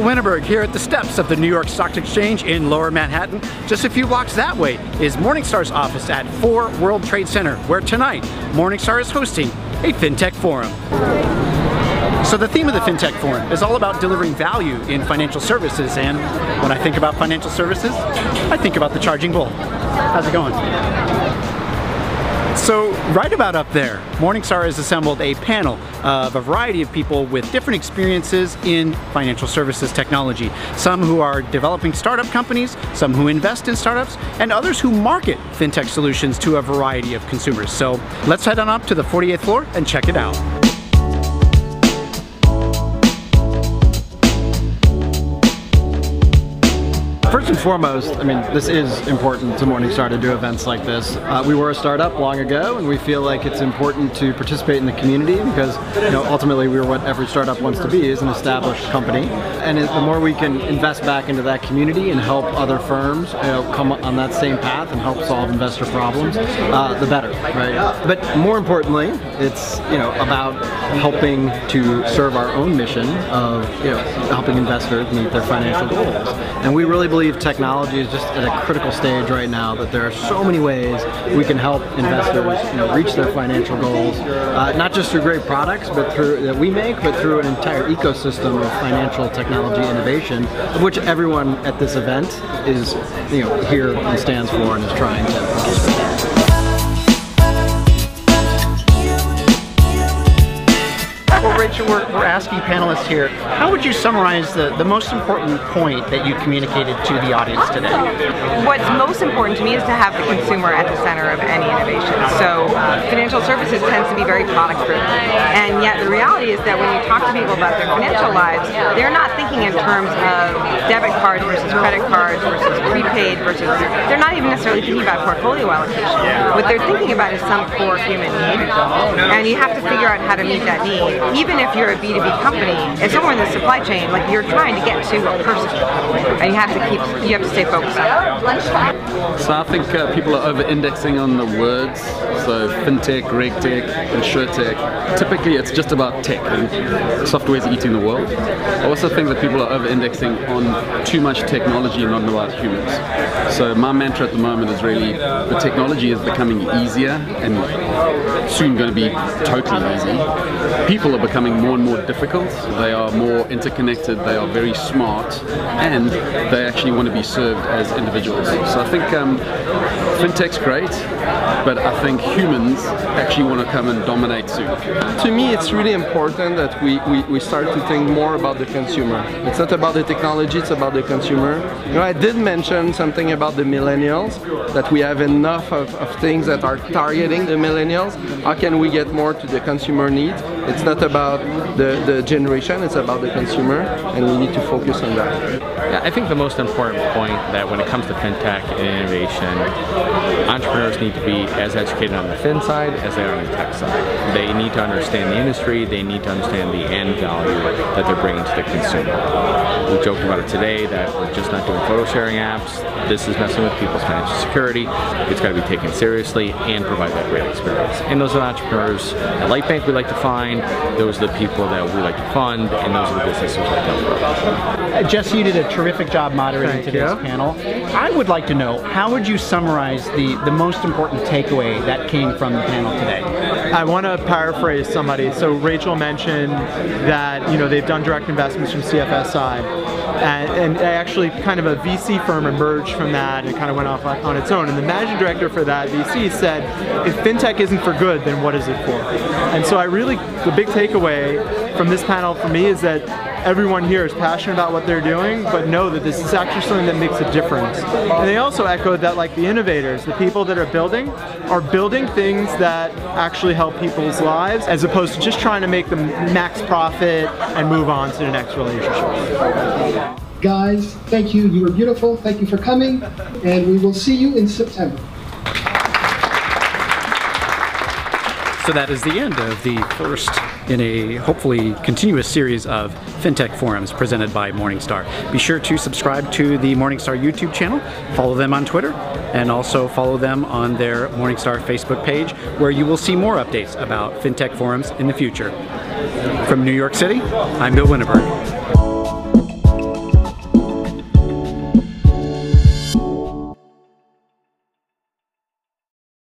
Winterberg here at the steps of the New York Stock Exchange in Lower Manhattan. Just a few blocks that way is Morningstar's office at 4 World Trade Center, where tonight Morningstar is hosting a FinTech Forum. So the theme of the FinTech Forum is all about delivering value in financial services, and when I think about financial services, I think about the Charging Bull. How's it going? So right about up there, Morningstar has assembled a panel of a variety of people with different experiences in financial services technology. Some who are developing startup companies, some who invest in startups, and others who market FinTech solutions to a variety of consumers. So let's head on up to the 48th floor and check it out. First and foremost, I mean, this is important to Morningstar to do events like this. We were a startup long ago, and we feel like it's important to participate in the community because, you know, ultimately we're what every startup wants to be, is an established company. And the more we can invest back into that community and help other firms, you know, come on that same path and help solve investor problems, the better, right? But more importantly, it's, you know, about helping to serve our own mission of, you know, helping investors meet their financial goals. And we really believe technology is just at a critical stage right now, that there are so many ways we can help investors, you know, reach their financial goals, not just through great products but through that we make, but through an entire ecosystem of financial technology innovation, of which everyone at this event is, you know, here and stands for and is trying to participate. Well, Rachel, we're asking panelists here, how would you summarize the most important point that you communicated to the audience today? What's most important to me is to have the consumer at the center of any innovation. So financial services tends to be very product driven, and yet the reality is that when you talk to people about their financial lives, they're not thinking in terms of debit cards versus credit cards versus prepaid versus, they're not even necessarily thinking about portfolio allocation. What they're thinking about is some core human need, and you have to figure out how to meet that need. Even if you're a B2B company, if somewhere in the supply chain, like, you're trying to get to a person, and you have to stay focused on it. So I think people are over-indexing on the words, so fintech, regtech, insurtech. Typically it's just about tech, and software is eating the world. I also think that people are over-indexing on too much technology and not about humans. So my mantra at the moment is really, the technology is becoming easier and soon going to be totally easy. People are becoming more and more difficult. They are more interconnected, they are very smart, and they actually want to be served as individuals. So I think fintech's great, but I think humans actually want to come and dominate soon. To me, it's really important that we start to think more about the consumer. It's not about the technology, it's about the consumer. You know, I did mention something about the millennials, that we have enough of things that are targeting the millennials. How can we get more to the consumer needs? It's not about the generation, it's about the consumer, and we need to focus on that. Yeah, I think the most important point that when it comes to fintech and innovation, entrepreneurs need to be as educated on the fin side as they are on the tech side. They need to understand the industry, they need to understand the end value that they're bringing to the consumer. We joked about it today that we're just not doing photo sharing apps. This is messing with people's financial security. It's got to be taken seriously and provide that great experience. And those are the entrepreneurs at LightBank we like to find, those are the people that we like to fund, and those are the businesses we like to grow. Jesse, you did a terrific job moderating today's panel. I would like to know, how would you summarize the most important takeaway that came from the panel today? I want to paraphrase somebody. So Rachel mentioned that, you know, they've done direct investments from CFSI, and actually kind of a VC firm emerged from that and kind of went off on its own. And the managing director for that VC said, if fintech isn't for good, then what is it for? And so the big takeaway from this panel for me is that everyone here is passionate about what they're doing, but know that this is actually something that makes a difference. And they also echoed that, like, the innovators, the people that are building things that actually help people's lives, as opposed to just trying to make them max profit and move on to the next relationship. Guys, thank you. You were beautiful. Thank you for coming, and we will see you in September. So that is the end of the first in a hopefully continuous series of FinTech forums presented by Morningstar. Be sure to subscribe to the Morningstar YouTube channel, follow them on Twitter, and also follow them on their Morningstar Facebook page, where you will see more updates about FinTech forums in the future. From New York City, I'm Bill Winterberg.